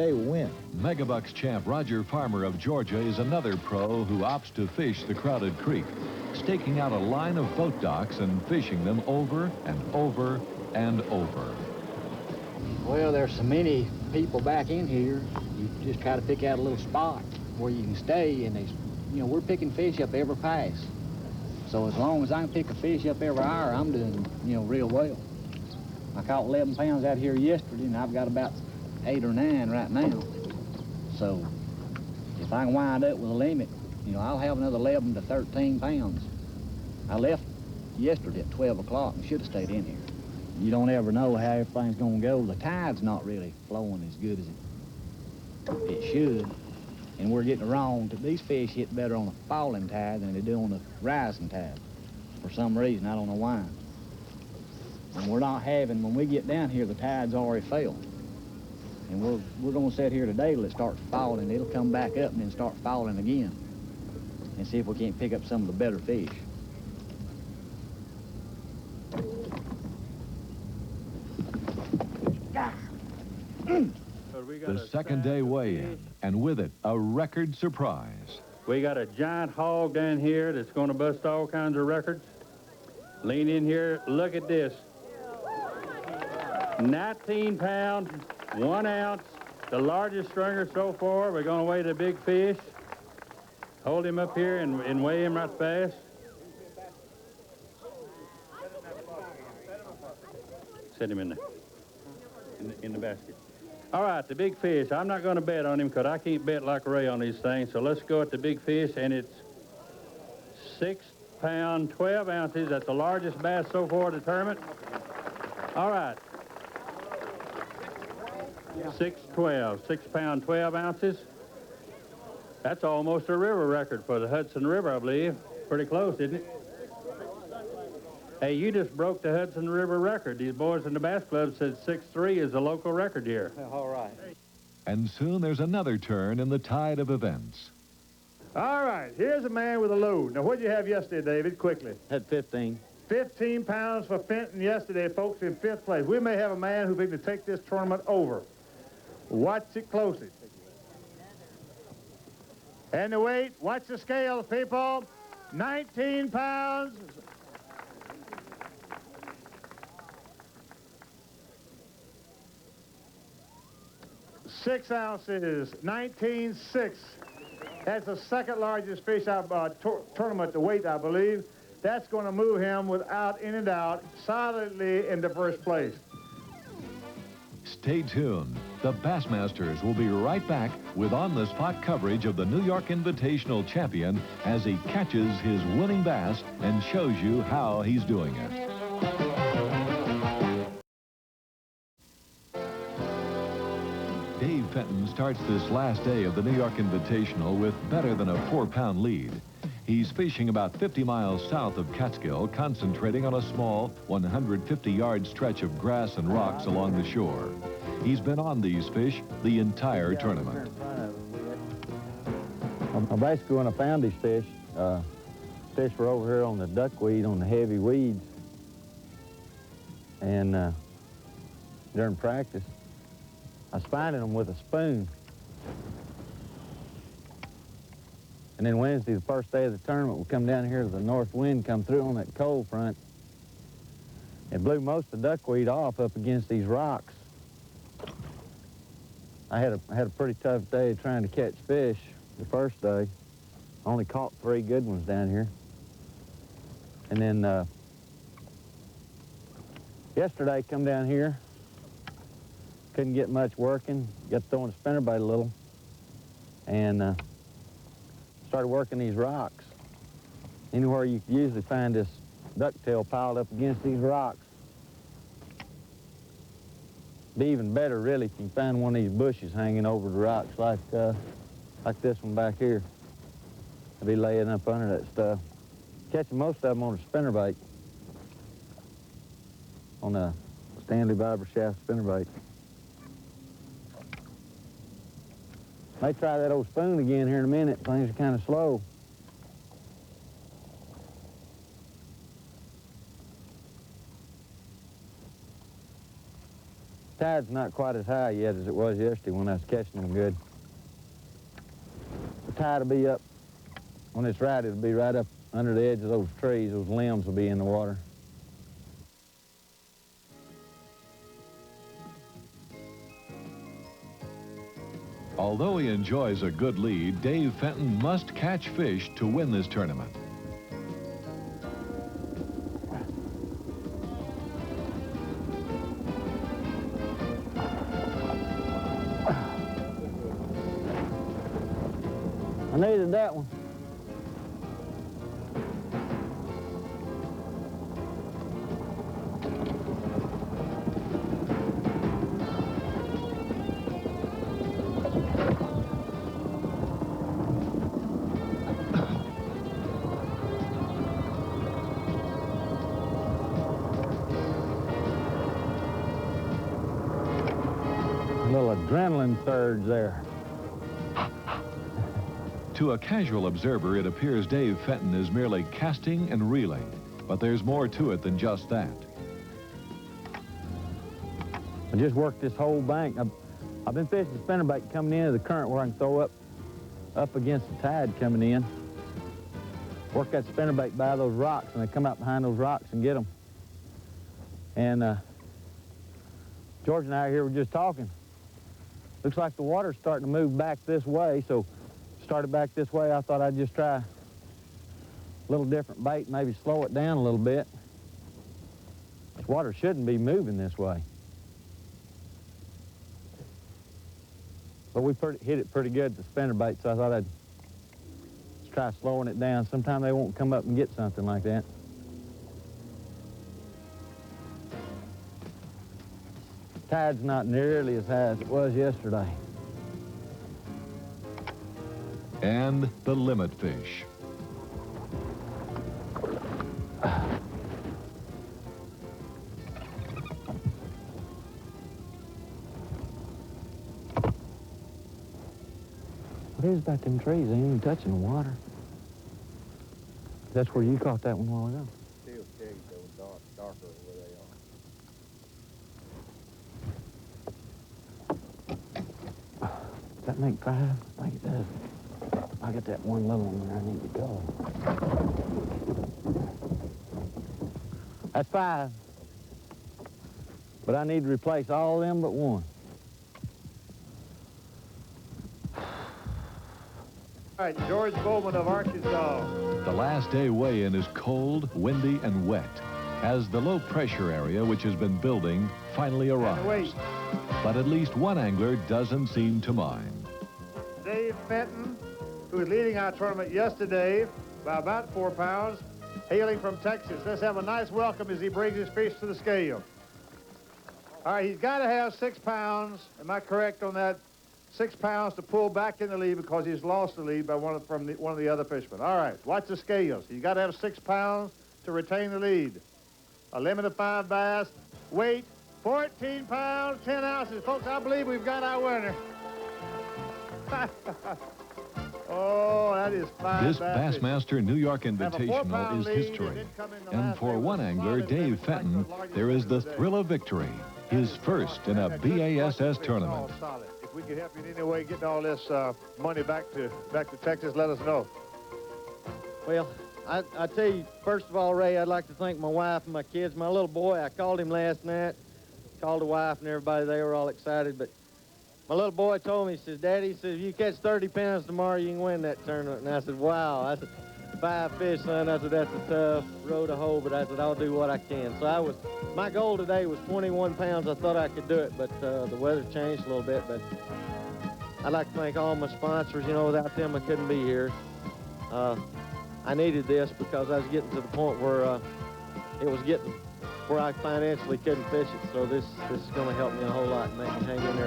they win. Megabucks champ Roger Farmer of Georgia is another pro who opts to fish the crowded creek, staking out a line of boat docks and fishing them over and over and over. Well, there's so many people back in here, you just try to pick out a little spot where you can stay, and we're picking fish up every pass. So as long as I can pick a fish up every hour, I'm doing, real well. I caught 11 pounds out here yesterday, and I've got about 8 or 9 right now. So if I can wind up with a limit, I'll have another 11 to 13 pounds. I left yesterday at 12 o'clock and should have stayed in here. You don't ever know how everything's going to go. The tide's not really flowing as good as it should. And we're getting it wrong. These fish hit better on a falling tide than they do on a rising tide. For some reason, I don't know why. And we're not having, when we get down here, the tide's already fell. And we're going to sit here today till it starts falling. It'll come back up and then start falling again. And see if we can't pick up some of the better fish. The second day weigh-in, and with it, a record surprise. We got a giant hog down here that's going to bust all kinds of records. Lean in here, look at this. 19 pounds, 1 ounce, the largest stringer so far. We're going to weigh the big fish. Hold him up here and weigh him right fast. Set him in there, in the basket. All right, the big fish. I'm not going to bet on him because I can't bet like Ray on these things. So let's go at the big fish, and it's 6 pounds, 12 ounces. That's the largest bass so far in the tournament. All right. 6 pounds, 12 ounces. That's almost a river record for the Hudson River, I believe. Pretty close, isn't it? Hey, you just broke the Hudson River record. These boys in the Bass Club said 6'3" is the local record here. All right. And soon there's another turn in the tide of events. All right, here's a man with a load. Now, what did you have yesterday, David, quickly? Had 15. 15 pounds for Fenton yesterday, folks, in 5th place. We may have a man who's going to take this tournament over. Watch it closely. And the weight, watch the scale, people. 19 pounds. 6 ounces, 19.6. That's the second largest fish tournament to weight, I believe. That's going to move him without any doubt solidly into first place. Stay tuned. The Bassmasters will be right back with on-the-spot coverage of the New York Invitational champion as he catches his winning bass and shows you how he's doing it. Dave Fenton starts this last day of the New York Invitational with better than a 4-pound lead. He's fishing about 50 miles south of Catskill, concentrating on a small 150-yard stretch of grass and rocks along the shore. He's been on these fish the entire tournament. Basically, when I found these fish were over here on the duckweed, on the heavy weeds. And during practice, I was finding them with a spoon. And then Wednesday, the first day of the tournament, we come down here to the north wind, come through on that cold front. It blew most of the duckweed off up against these rocks. I had a pretty tough day trying to catch fish the first day. I only caught 3 good ones down here. And then yesterday, come down here, couldn't get much working, got throwing a spinnerbait a little, and started working these rocks. Anywhere you could usually find this ducktail piled up against these rocks. Be even better, really, if you can find one of these bushes hanging over the rocks like this one back here. I'd be laying up under that stuff. Catching most of them on a spinnerbait, on a Stanley Viber shaft spinnerbait. May try that old spoon again here in a minute. Things are kind of slow. Tide's not quite as high yet as it was yesterday when I was catching them good. The tide will be up, when it's right, it'll be right up under the edge of those trees. Those limbs will be in the water. Although he enjoys a good lead, Dave Fenton must catch fish to win this tournament. I needed that one. A little adrenaline surge there. To a casual observer, it appears Dave Fenton is merely casting and reeling, but there's more to it than just that. I just worked this whole bank. I've been fishing spinnerbait coming into the current where I can throw up against the tide coming in. Work that spinnerbait by those rocks, and they come out behind those rocks and get them. And George and I here were just talking. Looks like the water's starting to move back this way, so started back this way. I thought I'd just try a little different bait, maybe slow it down a little bit. This water shouldn't be moving this way. But we hit it pretty good with the spinnerbait, so I thought I'd just try slowing it down. Sometime they won't come up and get something like that. Tide's not nearly as high as it was yesterday. And the limit fish. What is about them trees? They ain't even touching the water. That's where you caught that one a while ago. Still shade though, darker where they are. Does that make 5? I think it does. I got that one little one where I need to go. That's 5. But I need to replace all of them but one. All right, George Bowman of Arkansas. The last day weigh-in is cold, windy, and wet as the low-pressure area, which has been building, finally arrives. But at least one angler doesn't seem to mind. Dave Fenton, who was leading our tournament yesterday by about 4 pounds, hailing from Texas. Let's have a nice welcome as he brings his fish to the scale. All right, he's got to have 6 pounds. Am I correct on that? 6 pounds to pull back in the lead because he's lost the lead by one of the other fishermen. All right, watch the scales. You got to have 6 pounds to retain the lead. A limit of 5 bass. Weight, 14 pounds, 10 ounces. Folks, I believe we've got our winner. Oh, that is 5 This bass. Bassmaster New York Invitational is history. And for one angler, Dave Fenton, there is the thrill of victory. His first in a BASS tournament. If we can help you in any way getting all this money back to Texas, let us know. Well, I tell you, first of all, Ray, I'd like to thank my wife and my kids. My little boy, I called him last night, called the wife and everybody. They were all excited, but my little boy told me, he says, Daddy, he says, if you catch 30 pounds tomorrow, you can win that tournament. And I said, wow. I said, 5 fish, son. I said, that's a tough road to hoe, but I said, I'll do what I can. So my goal today was 21 pounds. I thought I could do it, but the weather changed a little bit. But I'd like to thank all my sponsors. You know, without them, I couldn't be here. I needed this because I was getting to the point where it was getting where I financially couldn't fish it. So this is going to help me a whole lot and make me hang in there.